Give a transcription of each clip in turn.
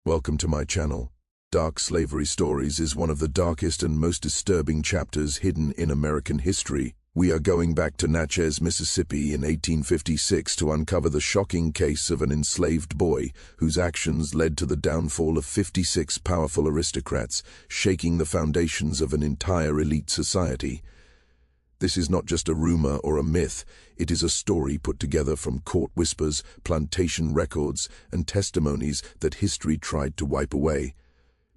Welcome to my channel. Dark Slavery Stories is one of the darkest and most disturbing chapters hidden in American history. We are going back to Natchez, Mississippi in 1856 to uncover the shocking case of an enslaved boy whose actions led to the downfall of 56 powerful aristocrats, shaking the foundations of an entire elite society. This is not just a rumor or a myth, it is a story put together from court whispers, plantation records, and testimonies that history tried to wipe away.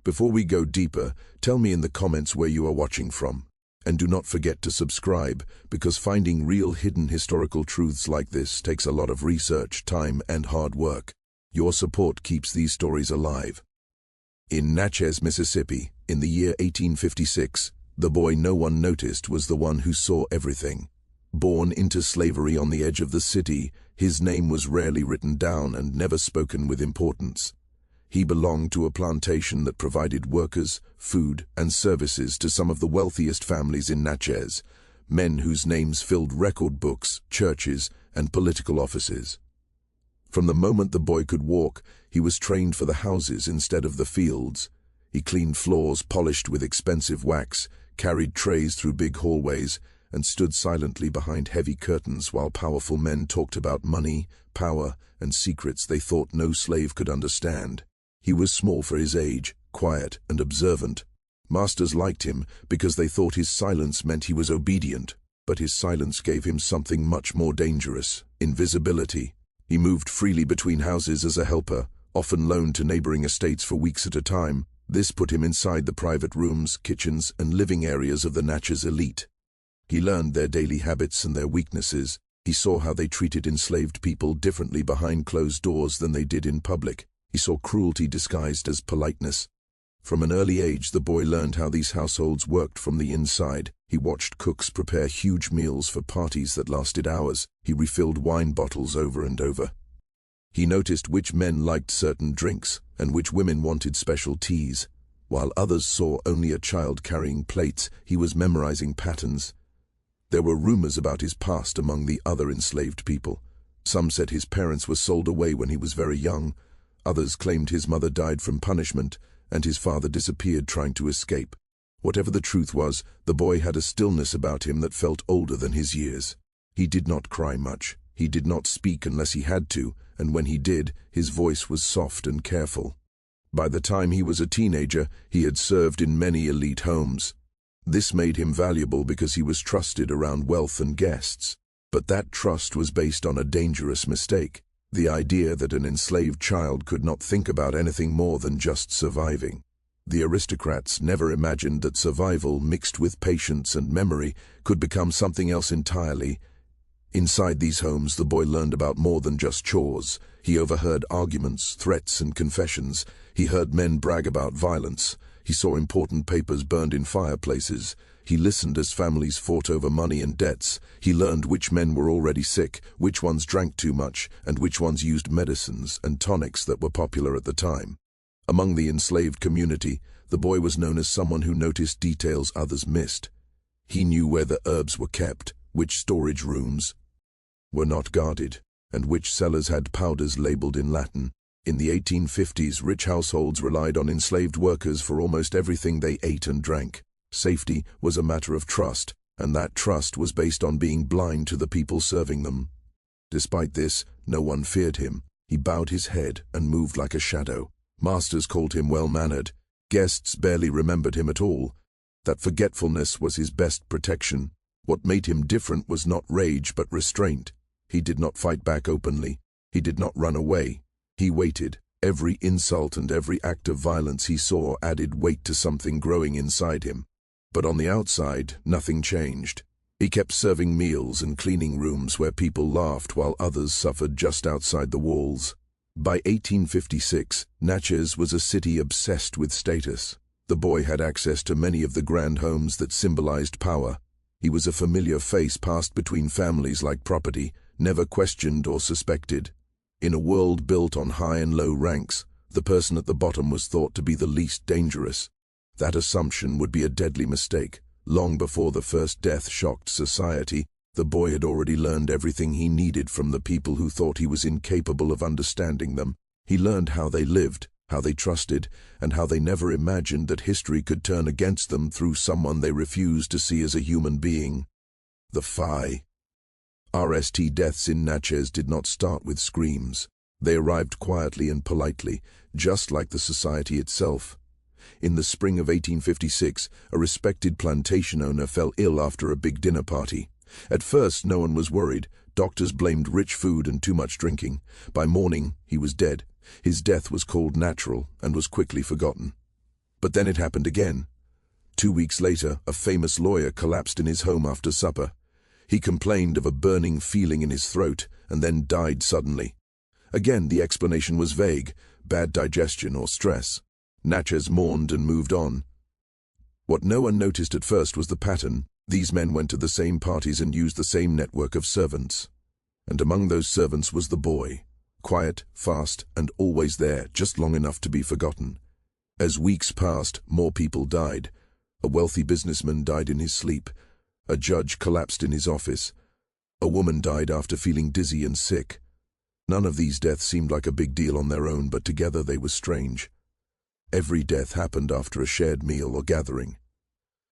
Before we go deeper, tell me in the comments where you are watching from. And do not forget to subscribe, because finding real hidden historical truths like this takes a lot of research, time, and hard work. Your support keeps these stories alive. In Natchez, Mississippi, in the year 1856, the boy no one noticed was the one who saw everything. Born into slavery on the edge of the city, his name was rarely written down and never spoken with importance. He belonged to a plantation that provided workers, food, and services to some of the wealthiest families in Natchez, men whose names filled record books, churches, and political offices. From the moment the boy could walk, he was trained for the houses instead of the fields. He cleaned floors polished with expensive wax, carried trays through big hallways, and stood silently behind heavy curtains while powerful men talked about money, power, and secrets they thought no slave could understand. He was small for his age, quiet and observant. Masters liked him because they thought his silence meant he was obedient, but his silence gave him something much more dangerous: invisibility. He moved freely between houses as a helper, often loaned to neighboring estates for weeks at a time. This put him inside the private rooms, kitchens, and living areas of the Natchez elite. He learned their daily habits and their weaknesses. He saw how they treated enslaved people differently behind closed doors than they did in public. He saw cruelty disguised as politeness. From an early age, the boy learned how these households worked from the inside. He watched cooks prepare huge meals for parties that lasted hours. He refilled wine bottles over and over. He noticed which men liked certain drinks and which women wanted special teas. While others saw only a child carrying plates, he was memorizing patterns. There were rumors about his past among the other enslaved people. Some said his parents were sold away when he was very young. Others claimed his mother died from punishment, and his father disappeared trying to escape. Whatever the truth was, the boy had a stillness about him that felt older than his years. He did not cry much. He did not speak unless he had to, and when he did, his voice was soft and careful. By the time he was a teenager, he had served in many elite homes. This made him valuable because he was trusted around wealth and guests. But that trust was based on a dangerous mistake: the idea that an enslaved child could not think about anything more than just surviving. The aristocrats never imagined that survival mixed with patience and memory could become something else entirely. Inside these homes, the boy learned about more than just chores. He overheard arguments, threats, and confessions. He heard men brag about violence. He saw important papers burned in fireplaces. He listened as families fought over money and debts. He learned which men were already sick, which ones drank too much, and which ones used medicines and tonics that were popular at the time. Among the enslaved community, the boy was known as someone who noticed details others missed. He knew where the herbs were kept, which storage rooms were not guarded, and which cellars had powders labeled in Latin. In the 1850s, rich households relied on enslaved workers for almost everything they ate and drank. Safety was a matter of trust, and that trust was based on being blind to the people serving them. Despite this, no one feared him. He bowed his head and moved like a shadow. Masters called him well-mannered. Guests barely remembered him at all. That forgetfulness was his best protection. What made him different was not rage but restraint. He did not fight back openly. He did not run away. He waited. Every insult and every act of violence he saw added weight to something growing inside him. But on the outside, nothing changed. He kept serving meals and cleaning rooms where people laughed while others suffered just outside the walls. By 1856, Natchez was a city obsessed with status. The boy had access to many of the grand homes that symbolized power. He was a familiar face passed between families like property, never questioned or suspected. In a world built on high and low ranks, the person at the bottom was thought to be the least dangerous. That assumption would be a deadly mistake. Long before the first death shocked society, the boy had already learned everything he needed from the people who thought he was incapable of understanding them. He learned how they lived, how they trusted, and how they never imagined that history could turn against them through someone they refused to see as a human being. The RST deaths in Natchez did not start with screams. They arrived quietly and politely, just like the society itself. In the spring of 1856, a respected plantation owner fell ill after a big dinner party. At first, no one was worried. Doctors blamed rich food and too much drinking. By morning, he was dead. His death was called natural and was quickly forgotten. But then it happened again. 2 weeks later, a famous lawyer collapsed in his home after supper. He complained of a burning feeling in his throat and then died suddenly. Again, the explanation was vague: bad digestion or stress. Natchez mourned and moved on. What no one noticed at first was the pattern. These men went to the same parties and used the same network of servants. And among those servants was the boy. Quiet, fast, and always there, just long enough to be forgotten. As weeks passed, more people died. A wealthy businessman died in his sleep. A judge collapsed in his office. A woman died after feeling dizzy and sick. None of these deaths seemed like a big deal on their own, but together they were strange. Every death happened after a shared meal or gathering.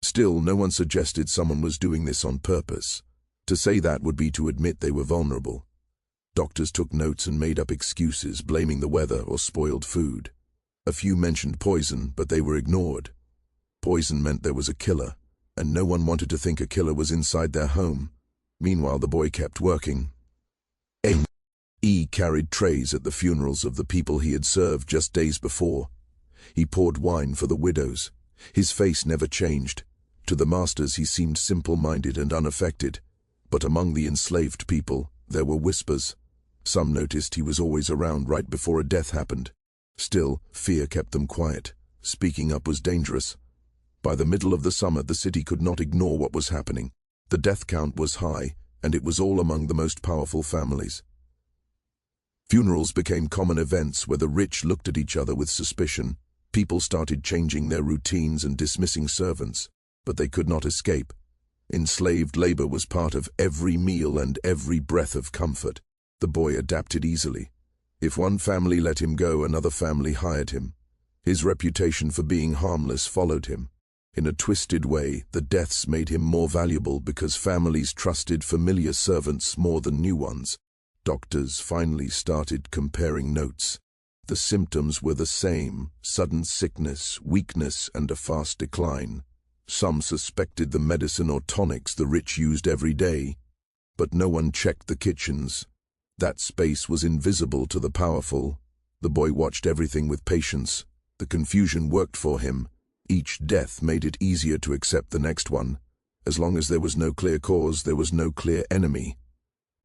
Still, no one suggested someone was doing this on purpose. To say that would be to admit they were vulnerable. Doctors took notes and made up excuses, blaming the weather or spoiled food. A few mentioned poison, but they were ignored. Poison meant there was a killer, and no one wanted to think a killer was inside their home. Meanwhile, the boy kept working. He carried trays at the funerals of the people he had served just days before. He poured wine for the widows. His face never changed. To the masters he seemed simple-minded and unaffected. But among the enslaved people, there were whispers. Some noticed he was always around right before a death happened. Still, fear kept them quiet. Speaking up was dangerous. By the middle of the summer, the city could not ignore what was happening. The death count was high, and it was all among the most powerful families. Funerals became common events where the rich looked at each other with suspicion. People started changing their routines and dismissing servants, but they could not escape. Enslaved labor was part of every meal and every breath of comfort. The boy adapted easily. If one family let him go, another family hired him. His reputation for being harmless followed him. In a twisted way, the deaths made him more valuable because families trusted familiar servants more than new ones. Doctors finally started comparing notes. The symptoms were the same: sudden sickness, weakness, and a fast decline. Some suspected the medicine or tonics the rich used every day, but no one checked the kitchens. That space was invisible to the powerful. The boy watched everything with patience. The confusion worked for him. Each death made it easier to accept the next one. As long as there was no clear cause, there was no clear enemy.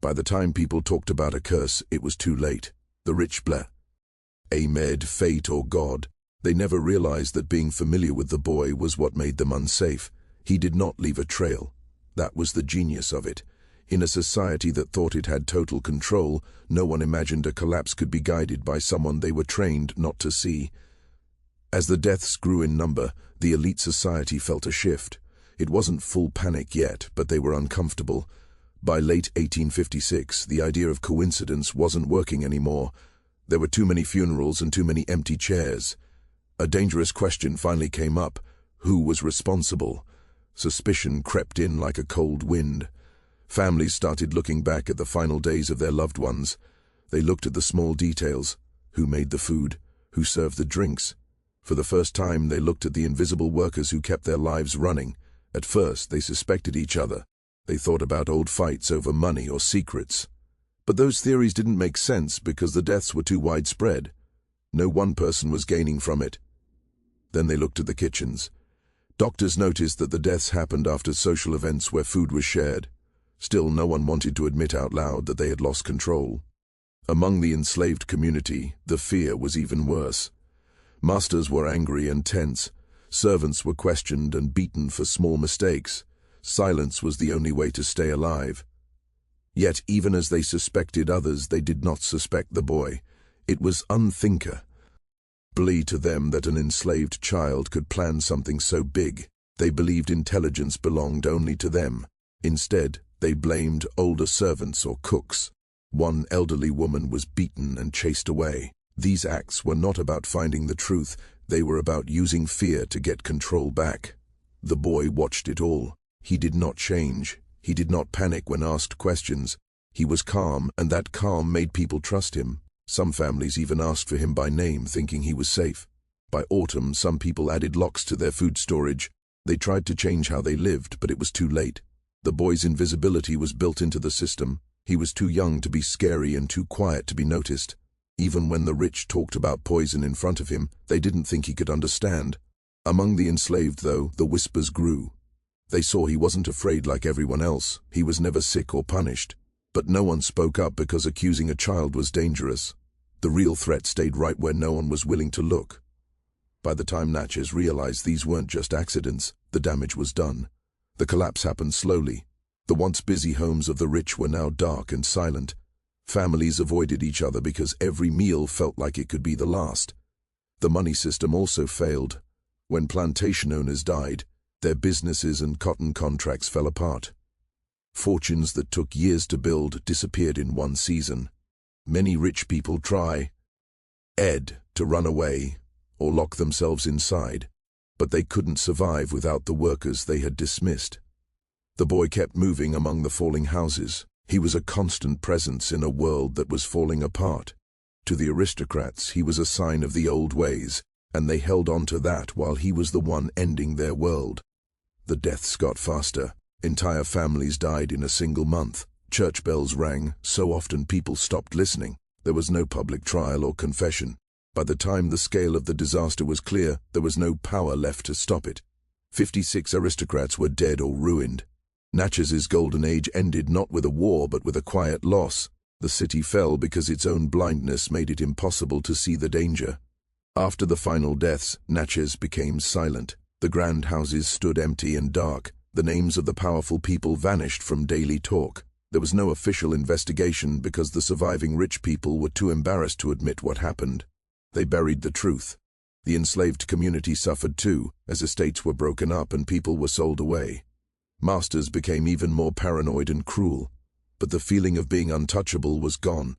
By the time people talked about a curse, it was too late. The rich blamed fate or God. They never realized that being familiar with the boy was what made them unsafe. He did not leave a trail. That was the genius of it. In a society that thought it had total control, no one imagined a collapse could be guided by someone they were trained not to see. As the deaths grew in number, the elite society felt a shift. It wasn't full panic yet, but they were uncomfortable. By late 1856, the idea of coincidence wasn't working anymore. There were too many funerals and too many empty chairs. A dangerous question finally came up: who was responsible? Suspicion crept in like a cold wind. Families started looking back at the final days of their loved ones. They looked at the small details: who made the food, who served the drinks. For the first time, they looked at the invisible workers who kept their lives running. At first, they suspected each other. They thought about old fights over money or secrets. But those theories didn't make sense because the deaths were too widespread. No one person was gaining from it. Then they looked at the kitchens. Doctors noticed that the deaths happened after social events where food was shared. Still, no one wanted to admit out loud that they had lost control. Among the enslaved community, the fear was even worse. Masters were angry and tense. Servants were questioned and beaten for small mistakes. Silence was the only way to stay alive. Yet, even as they suspected others, they did not suspect the boy. It was unthinkable to them that an enslaved child could plan something so big. They believed intelligence belonged only to them. Instead, they blamed older servants or cooks. One elderly woman was beaten and chased away. These acts were not about finding the truth, they were about using fear to get control back. The boy watched it all. He did not change. He did not panic when asked questions. He was calm, and that calm made people trust him. Some families even asked for him by name, thinking he was safe. By autumn, some people added locks to their food storage. They tried to change how they lived, but it was too late. The boy's invisibility was built into the system. He was too young to be scary and too quiet to be noticed. Even when the rich talked about poison in front of him, they didn't think he could understand. Among the enslaved, though, the whispers grew. They saw he wasn't afraid like everyone else. He was never sick or punished. But no one spoke up because accusing a child was dangerous. The real threat stayed right where no one was willing to look. By the time Natchez realized these weren't just accidents, the damage was done. The collapse happened slowly. The once busy homes of the rich were now dark and silent. Families avoided each other because every meal felt like it could be the last. The money system also failed. When plantation owners died, their businesses and cotton contracts fell apart. Fortunes that took years to build disappeared in one season. Many rich people tried to run away or lock themselves inside, but they couldn't survive without the workers they had dismissed. The boy kept moving among the falling houses. He was a constant presence in a world that was falling apart. To the aristocrats, he was a sign of the old ways, and they held on to that while he was the one ending their world. The deaths got faster. Entire families died in a single month. Church bells rang, so often people stopped listening. There was no public trial or confession. By the time the scale of the disaster was clear, there was no power left to stop it. 56 aristocrats were dead or ruined. Natchez's golden age ended not with a war but with a quiet loss. The city fell because its own blindness made it impossible to see the danger. After the final deaths, Natchez became silent. The grand houses stood empty and dark. The names of the powerful people vanished from daily talk. There was no official investigation because the surviving rich people were too embarrassed to admit what happened. They buried the truth. The enslaved community suffered too, as estates were broken up and people were sold away. Masters became even more paranoid and cruel, but the feeling of being untouchable was gone.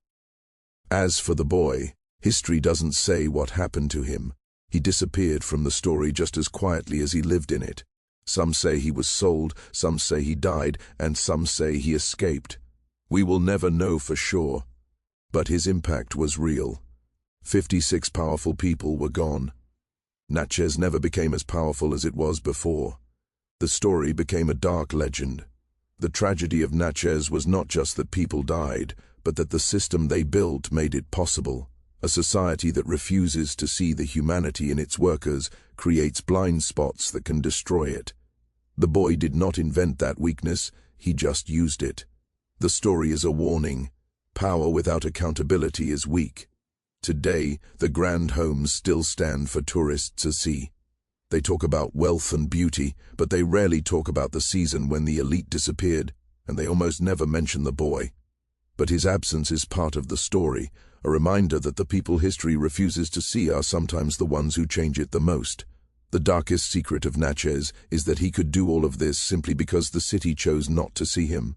As for the boy, history doesn't say what happened to him. He disappeared from the story just as quietly as he lived in it. Some say he was sold, some say he died, and some say he escaped. We will never know for sure, but his impact was real. 56 powerful people were gone. Natchez never became as powerful as it was before. The story became a dark legend. The tragedy of Natchez was not just that people died, but that the system they built made it possible. A society that refuses to see the humanity in its workers creates blind spots that can destroy it. The boy did not invent that weakness, he just used it. The story is a warning. Power without accountability is weak. Today, the grand homes still stand for tourists to see. They talk about wealth and beauty, but they rarely talk about the season when the elite disappeared, and they almost never mention the boy. But his absence is part of the story, a reminder that the people history refuses to see are sometimes the ones who change it the most. The darkest secret of Natchez is that he could do all of this simply because the city chose not to see him.